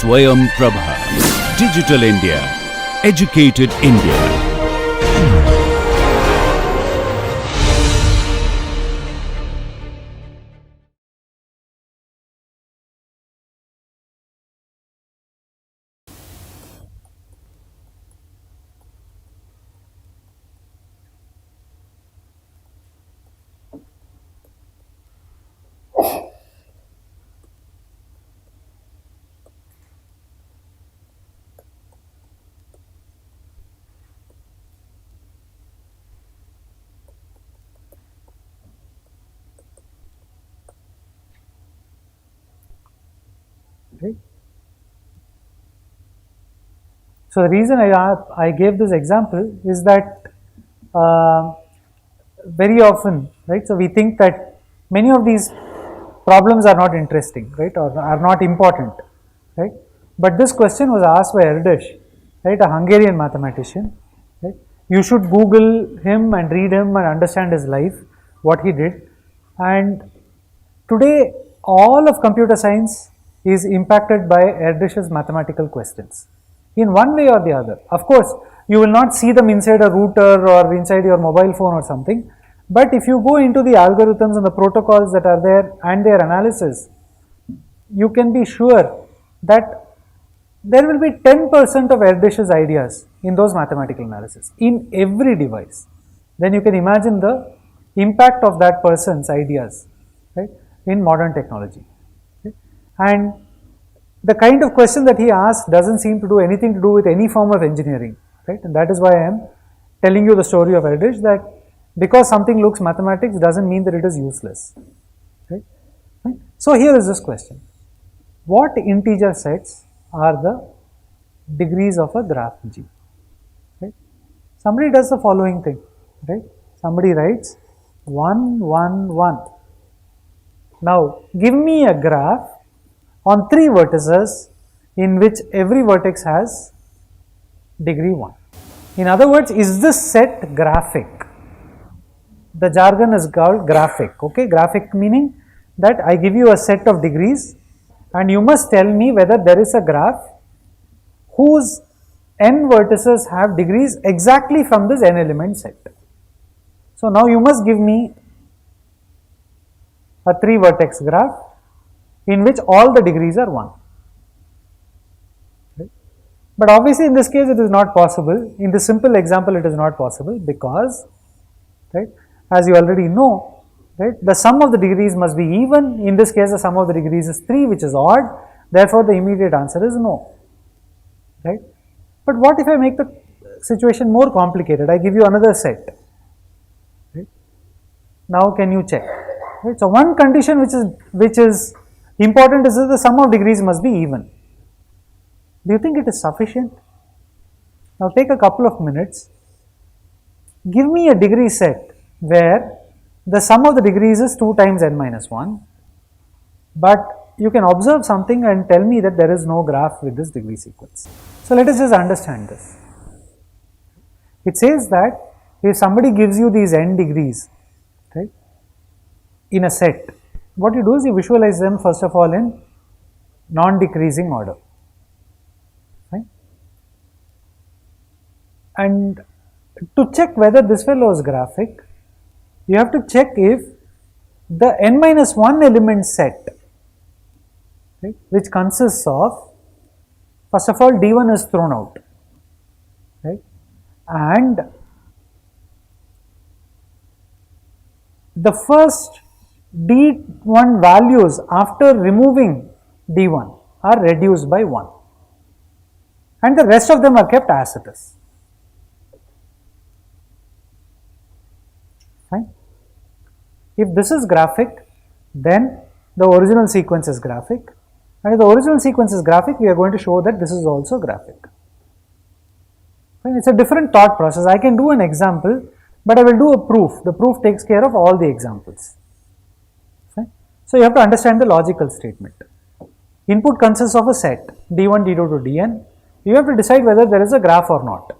Swayam Prabha. Digital India. Educated India. Right. So the reason I gave this example is that very often, right, so we think that many of these problems are not interesting, right, or are not important, right, but this question was asked by Erdős, right, a Hungarian mathematician, right. You should Google him and read him and understand his life, what he did, and today all of computer science is impacted by Erdős's mathematical questions in one way or the other. Of course, you will not see them inside a router or inside your mobile phone or something, but if you go into the algorithms and the protocols that are there and their analysis, you can be sure that there will be 10% of Erdős's ideas in those mathematical analysis in every device. Then you can imagine the impact of that person's ideas, right, in modern technology. Okay. And the kind of question that he asked doesn't seem to do anything to do with any form of engineering, right? And that is why I am telling you the story of Erdős, that because something looks mathematics doesn't mean that it is useless, right? Right? So here is this question: what integer sets are the degrees of a graph G? Right? Somebody does the following thing, right? Somebody writes 1, 1, 1. Now give me a graph on 3 vertices in which every vertex has degree 1. In other words, is this set graphic? The jargon is called graphic. Okay, graphic meaning that I give you a set of degrees and you must tell me whether there is a graph whose n vertices have degrees exactly from this n element set. So now you must give me a 3 vertex graph in which all the degrees are 1. Right? But obviously in this case it is not possible. In this simple example it is not possible because, right, as you already know, right, the sum of the degrees must be even. In this case the sum of the degrees is 3, which is odd. Therefore the immediate answer is no. Right? But what if I make the situation more complicated? I give you another set. Right? Now can you check? Right? So one condition which is important is that the sum of degrees must be even. Do you think it is sufficient? Now take a couple of minutes. Give me a degree set where the sum of the degrees is 2 times n minus 1. But you can observe something and tell me that there is no graph with this degree sequence. So let us just understand this. It says that if somebody gives you these n degrees, right, in a set, what you do is you visualize them first of all in non-decreasing order. Right? And to check whether this fellow is graphic, you have to check if the n minus 1 element set, right, which consists of, first of all, d1 is thrown out, right, and the first d1 values after removing d1 are reduced by 1 and the rest of them are kept as it is. Fine. If this is graphic, then the original sequence is graphic, and if the original sequence is graphic, we are going to show that this is also graphic. Fine. It's a different thought process. I can do an example, but I will do a proof. The proof takes care of all the examples. Fine. So you have to understand the logical statement. Input consists of a set d1, d2 to dn. You have to decide whether there is a graph or not.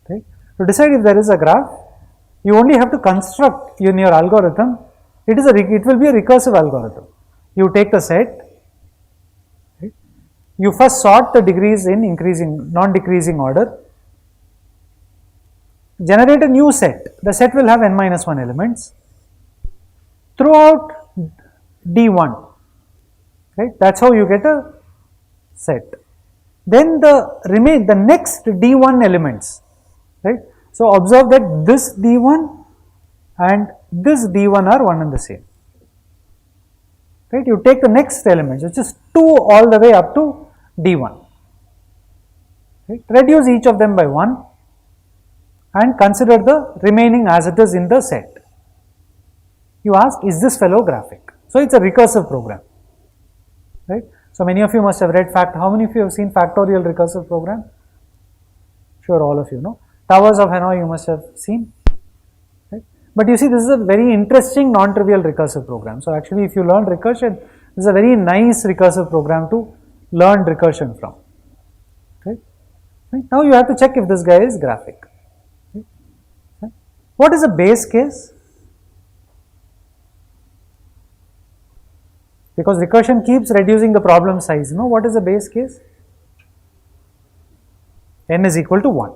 Okay. To decide if there is a graph, you only have to construct in your algorithm. It will be a recursive algorithm. You take the set, right, you first sort the degrees in increasing, non-decreasing order, generate a new set. The set will have n minus 1 elements. Throughout D1, right? That's how you get a set. Then the next D1 elements, right? So observe that this D1 and this D1 are one and the same. Right? You take the next elements, which is 2 all the way up to D1. Right? Reduce each of them by 1 and consider the remaining as it is in the set. You ask, is this fellow graphic? So it's a recursive program. Right? So many of you must have read how many of you have seen factorial recursive program? Sure, all of you know. Towers of Hanoi you must have seen. Right? But you see, this is a very interesting non-trivial recursive program. So actually, if you learn recursion, this is a very nice recursive program to learn recursion from. Right? Right? Now you have to check if this guy is graphic. Right? What is a base case? Because recursion keeps reducing the problem size. You know what is the base case? N is equal to 1.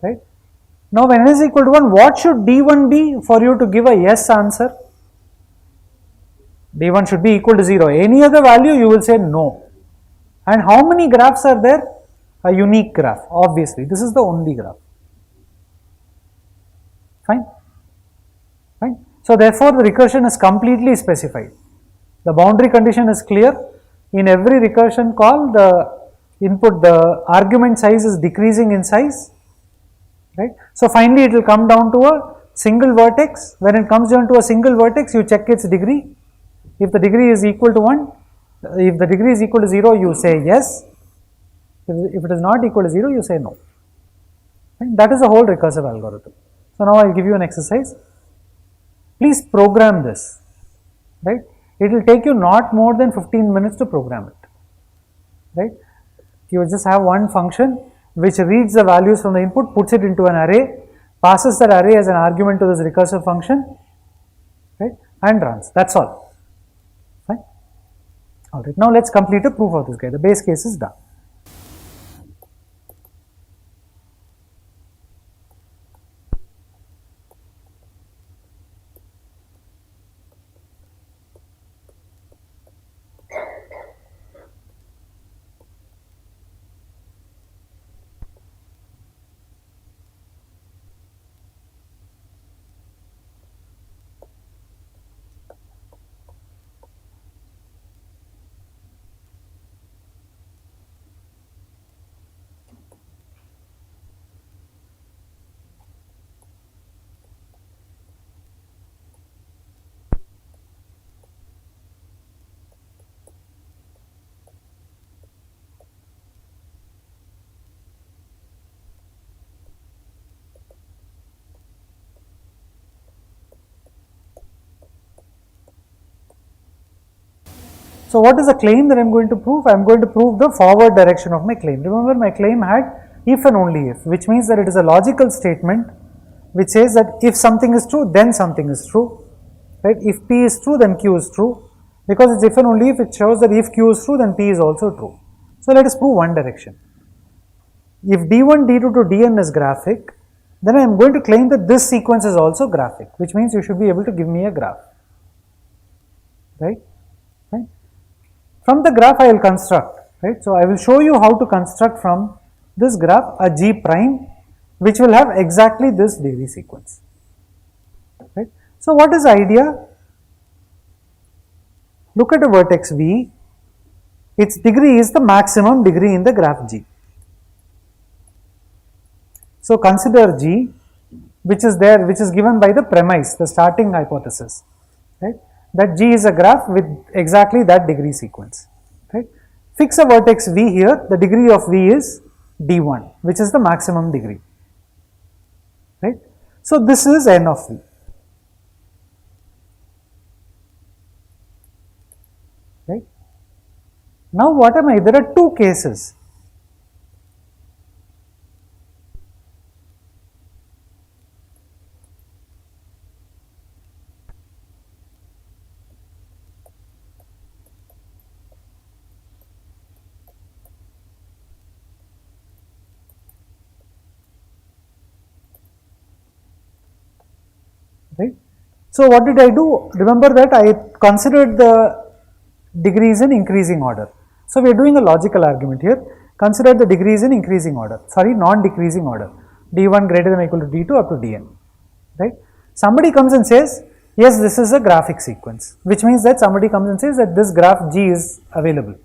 Right? Now when n is equal to 1, what should D1 be for you to give a yes answer? D1 should be equal to 0. Any other value you will say no. And how many graphs are there? A unique graph, obviously. This is the only graph. Fine. Fine. So therefore the recursion is completely specified. The boundary condition is clear. In every recursion call, the argument size is decreasing in size. Right? So finally it will come down to a single vertex. When it comes down to a single vertex, you check its degree. If the degree is equal to 1, if the degree is equal to 0, you say yes. If it is not equal to 0, you say no. Right? That is the whole recursive algorithm. So now I will give you an exercise. Please program this. Right? It will take you not more than 15 minutes to program it. Right? You just have one function which reads the values from the input, puts it into an array, passes that array as an argument to this recursive function, right, and runs. That's all. Fine. All right. Now let's complete a proof of this guy. The base case is done. So what is the claim that I am going to prove? I am going to prove the forward direction of my claim. Remember, my claim had if and only if, which means that it is a logical statement which says that if something is true, then something is true. Right? If P is true, then Q is true. Because it's if and only if, it shows that if Q is true, then P is also true. So let us prove one direction. If D1, D2 to Dn is graphic, then I am going to claim that this sequence is also graphic, which means you should be able to give me a graph. Right? Right? From the graph I will construct, right? So I will show you how to construct from this graph a G prime which will have exactly this degree sequence, right? So what is the idea? Look at a vertex V, its degree is the maximum degree in the graph G. So consider G, which is there, which is given by the premise, the starting hypothesis, right? That G is a graph with exactly that degree sequence. Right? Fix a vertex V here, the degree of V is D1, which is the maximum degree. Right? So this is N of V. Right? Now what am I? There are two cases. right? So what did I do? Remember that I considered the degrees in increasing order. So we are doing a logical argument here. Consider the degrees in increasing order, sorry, non-decreasing order, d1 greater than or equal to d2 up to dn, right? Somebody comes and says, yes, this is a graphic sequence, which means that somebody comes and says that this graph G is available.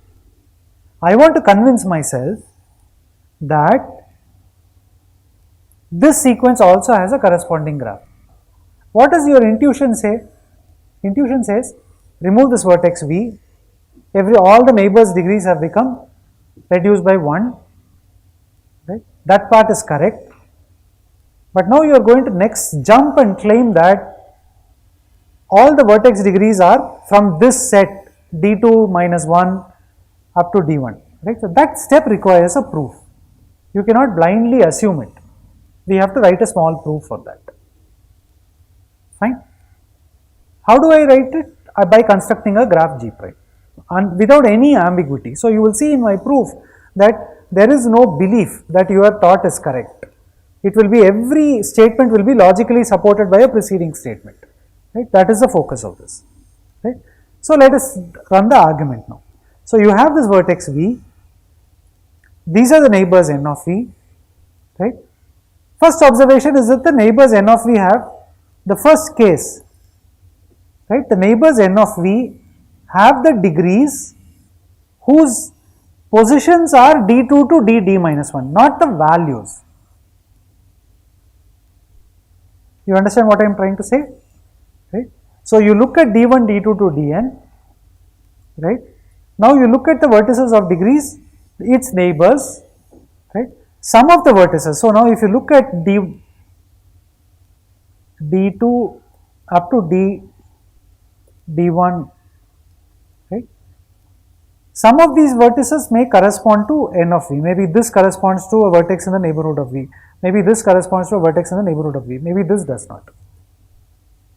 I want to convince myself that this sequence also has a corresponding graph. What does your intuition say? Intuition says, remove this vertex V, all the neighbors' degrees have become reduced by 1, right? That part is correct. But now you are going to next jump and claim that all the vertex degrees are from this set d2 minus 1 up to d1, right? So that step requires a proof. You cannot blindly assume it. We have to write a small proof for that. Fine. How do I write it? By constructing a graph G prime and without any ambiguity. So you will see in my proof that there is no belief that your thought is correct. It will be, every statement will be logically supported by a preceding statement, right? That is the focus of this, right? So let us run the argument now. So you have this vertex V, these are the neighbors n of V, right? First observation is that the neighbors n of V have the first case, right? The neighbors n of V have the degrees whose positions are d2 to d minus 1, not the values. You understand what I am trying to say, right? So you look at d1, d2 to dn, right? Now you look at the vertices of degrees, its neighbors, right? Sum of the vertices. So now if you look at d2 up to d1, right? Some of these vertices may correspond to n of V. Maybe this corresponds to a vertex in the neighborhood of V. Maybe this corresponds to a vertex in the neighborhood of V. Maybe this does not,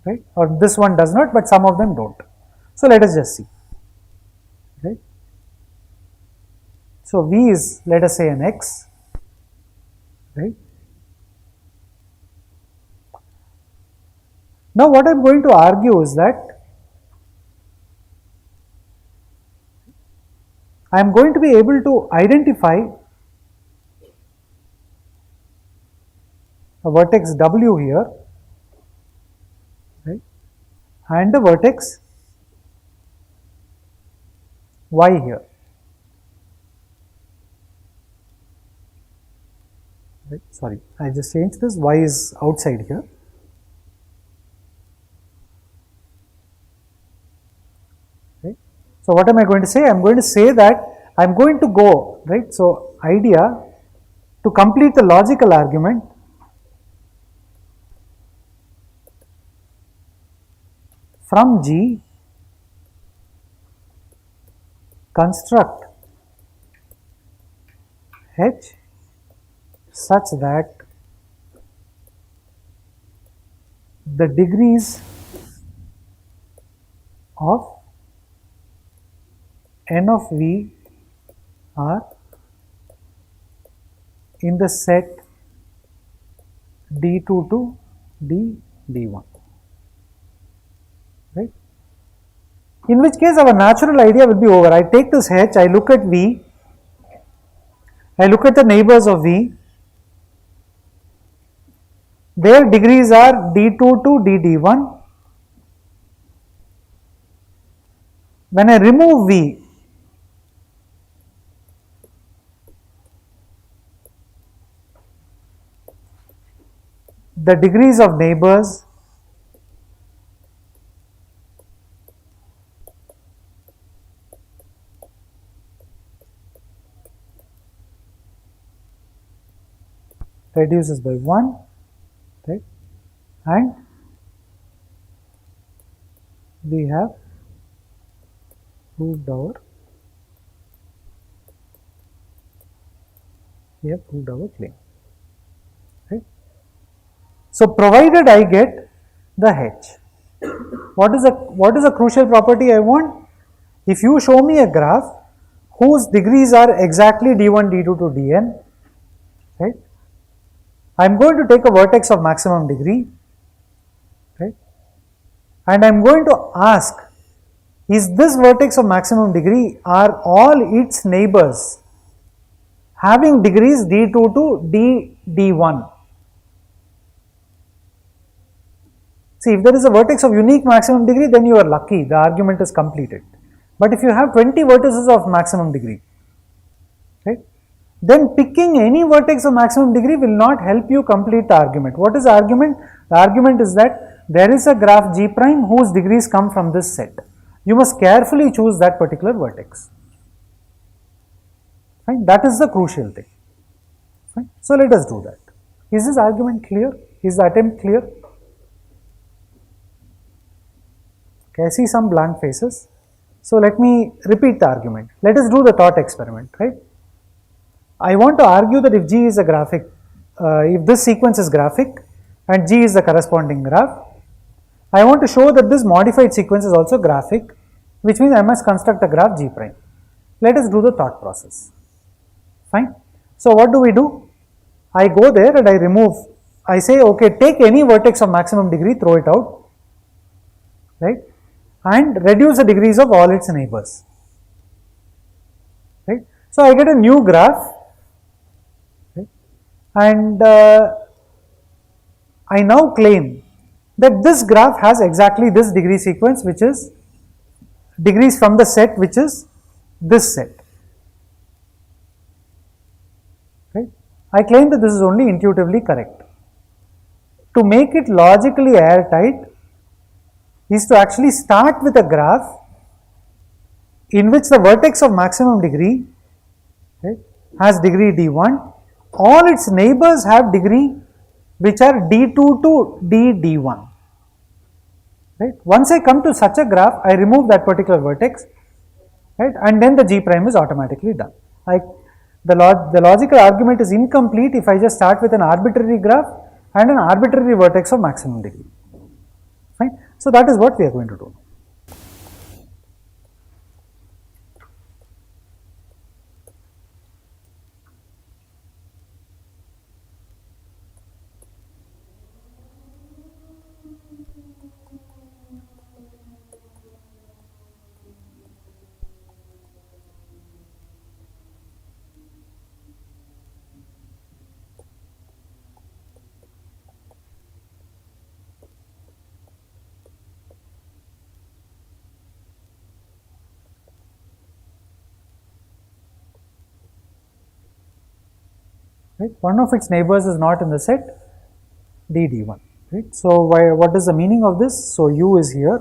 right? Or this one does not, but some of them don't. So let us just see, right? So V is, let us say, an X, right? Now what I am going to argue is that I am going to be able to identify a vertex W here, right, and a vertex Y here, right? Sorry, I just changed this, Y is outside here. Right? So what am I going to say? I am going to say that I am going to go, right? So idea, to complete the logical argument, from G construct H such that the degrees of n of V are in the set d2 to d1, right? In which case our natural idea will be over. I take this H, I look at V, I look at the neighbors of V, their degrees are d2 to d1. When I remove V, the degrees of neighbors reduces by 1, right? And we have proved our claim, right? So provided I get the H, what is a crucial property I want? If you show me a graph whose degrees are exactly d1, d2 to dn, right? I am going to take a vertex of maximum degree, right? and I am going to ask, is this vertex of maximum degree, are all its neighbors having degrees d2 to d1? See, if there is a vertex of unique maximum degree, then you are lucky, the argument is completed. But if you have 20 vertices of maximum degree, right, then picking any vertex of maximum degree will not help you complete the argument. What is the argument? The argument is that there is a graph G prime whose degrees come from this set. You must carefully choose that particular vertex. Right? That is the crucial thing. Right? So let us do that. Is this argument clear? Is the attempt clear? Okay, I see some blank faces. So let me repeat the argument. Let us do the thought experiment, right? I want to argue that if G is a graphic, if this sequence is graphic and G is the corresponding graph, I want to show that this modified sequence is also graphic, which means I must construct a graph G prime. Let us do the thought process. Fine. So what do? I go there and I remove, I say, okay, take any vertex of maximum degree, throw it out, right? And reduce the degrees of all its neighbors, right? So I get a new graph, right? And I now claim that this graph has exactly this degree sequence, which is degrees from the set, which is this set, right? I claim that this is only intuitively correct. To make it logically airtight is to actually start with a graph in which the vertex of maximum degree, right, has degree d1, all its neighbors have degree which are d2 to d1. Right? Once I come to such a graph, I remove that particular vertex, right, and then the G prime is automatically done. The logical argument is incomplete if I just start with an arbitrary graph and an arbitrary vertex of maximum degree. Fine. So that is what we are going to do. Right? One of its neighbors is not in the set d1. Right? So what is the meaning of this? So u is here.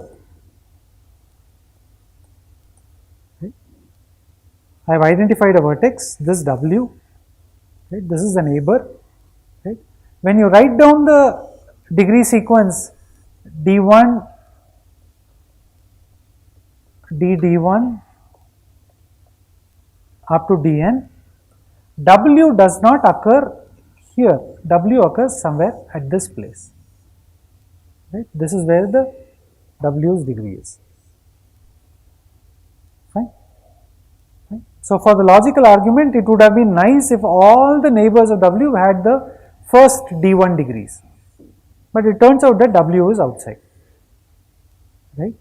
Right? I have identified a vertex, this w. Right? This is the neighbor. Right? When you write down the degree sequence d1, d1 up to dn, w does not occur here, w occurs somewhere at this place. Right? This is where the w's degree is. Fine. Right? So for the logical argument, it would have been nice if all the neighbors of w had the first d1 degrees, but it turns out that w is outside, right?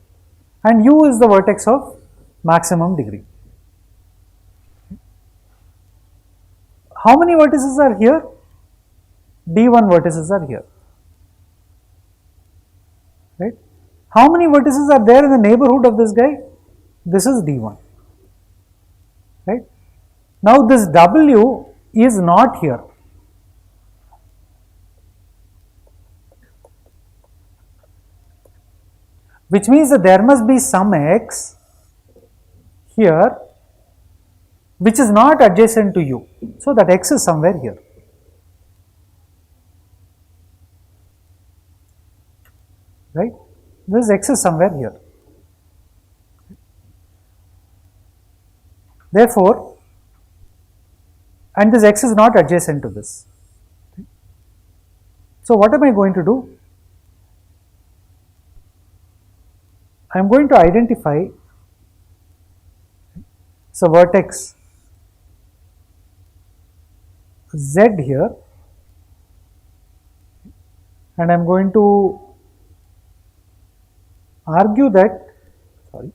And u is the vertex of maximum degree. How many vertices are here? d1 vertices are here, right? How many vertices are there in the neighborhood of this guy? This is d1, right? Now this w is not here, which means that there must be some x here which is not adjacent to u. So that x is somewhere here. Right? This x is somewhere here. Therefore, and this x is not adjacent to this. So what am I going to do? I am going to identify so vertex z here, and I am going to argue that, sorry,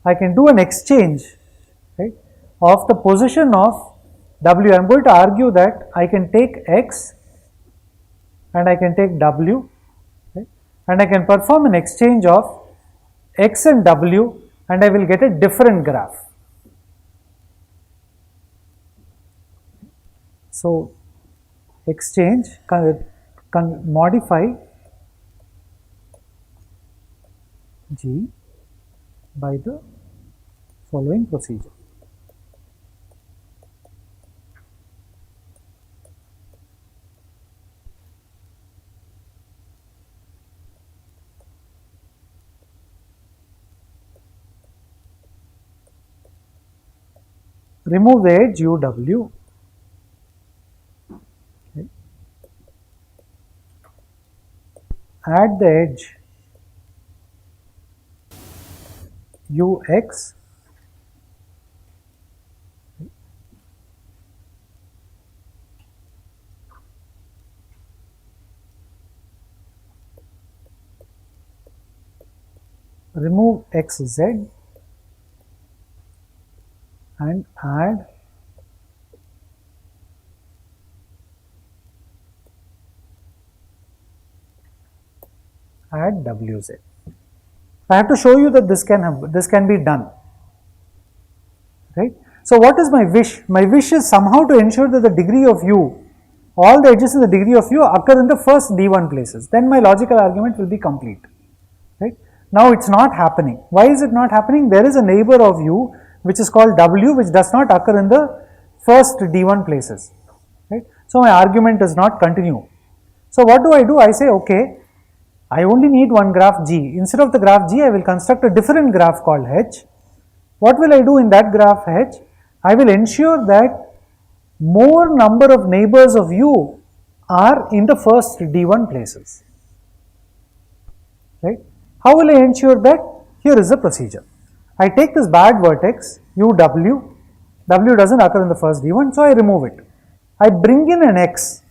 I can do an exchange, right, of the position of W. I am going to argue that I can take X and I can take W, right, and I can perform an exchange of X and W and I will get a different graph. So, exchange, modify G by the following procedure. Remove the edge UW, okay. Add the edge UX, remove XZ and add WZ. I have to show you that this can be done, right? So what is my wish? My wish is somehow to ensure that the degree of U, all the edges in the degree of U occur in the first D1 places. Then my logical argument will be complete, right? Now it's not happening. Why is it not happening? There is a neighbor of U which is called W, which does not occur in the first D1 places, right? So my argument does not continue. So what do? I say, okay, I only need one graph G. Instead of the graph G, I will construct a different graph called H. What will I do in that graph H? I will ensure that more number of neighbors of U are in the first D1 places, right? How will I ensure that? Here is the procedure. I take this bad vertex UW, W doesn't occur in the first D1, so I remove it. I bring in an X,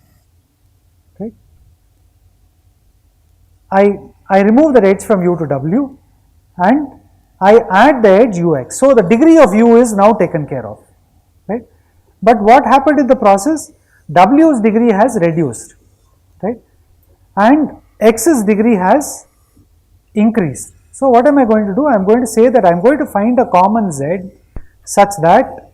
right? I remove the edge from U to W and I add the edge UX. So the degree of U is now taken care of, right? But what happened in the process? W's degree has reduced, right? And X's degree has increased. So what am I going to do? I am going to say that I am going to find a common Z such that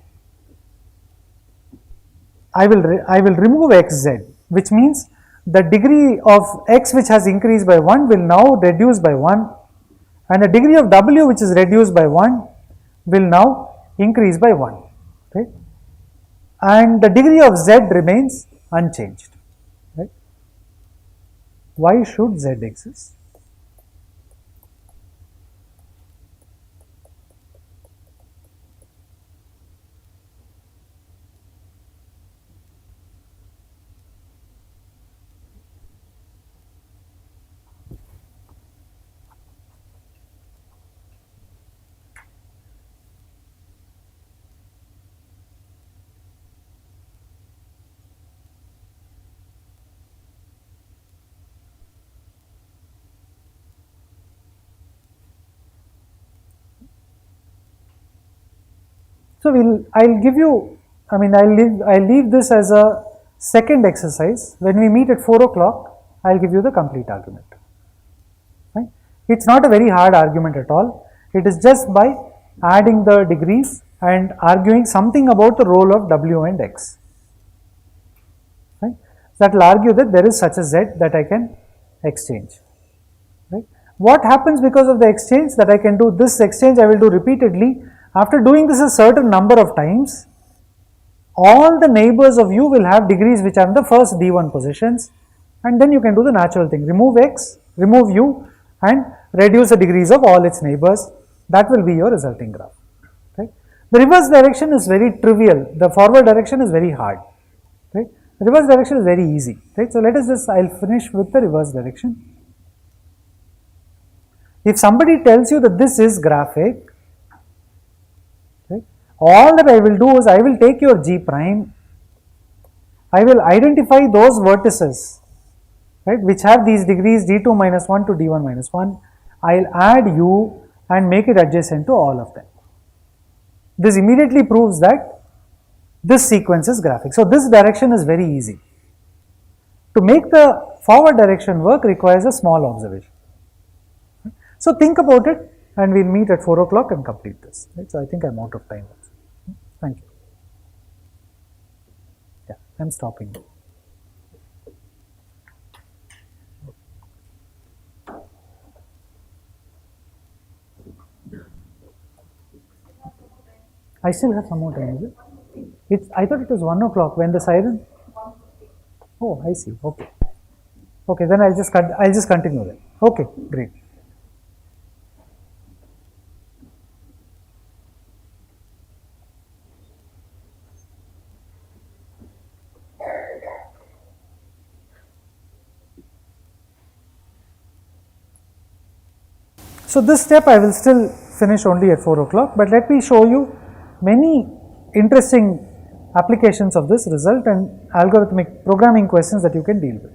I will remove XZ, which means the degree of X which has increased by 1 will now reduce by 1 and the degree of W which is reduced by 1 will now increase by 1, right? And the degree of Z remains unchanged, right? Why should Z exist? So I'll give you, I'll leave this as a second exercise. When we meet at 4 o'clock, I'll give you the complete argument. Right? It's not a very hard argument at all. It is just by adding the degrees and arguing something about the role of W and X. Right? That will argue that there is such a Z that I can exchange. Right? What happens because of the exchange? That I can do this exchange, I will do repeatedly. After doing this a certain number of times, all the neighbors of U will have degrees which are in the first D1 positions, and then you can do the natural thing. Remove X, remove U and reduce the degrees of all its neighbors. That will be your resulting graph. Right? The reverse direction is very trivial. The forward direction is very hard. Right? The reverse direction is very easy. Right? So let us just, I'll finish with the reverse direction. If somebody tells you that this is graphic, right, All that I will do is I will take your G prime, I will identify those vertices, right, which have these degrees d2 minus 1 to d1 minus 1. I will add u and make it adjacent to all of them. This immediately proves that this sequence is graphic. So this direction is very easy. To make the forward direction work requires a small observation. So think about it, and we'll meet at 4 o'clock and complete this. Right? So I think I'm out of time. Thank you. Yeah, I'm stopping. I still have some more time, is it? I thought it was 1 o'clock when the siren. Oh, I see. Okay. Okay, then I'll just continue then. Okay, great. So this step I will still finish only at 4 o'clock, but let me show you many interesting applications of this result and algorithmic programming questions that you can deal with.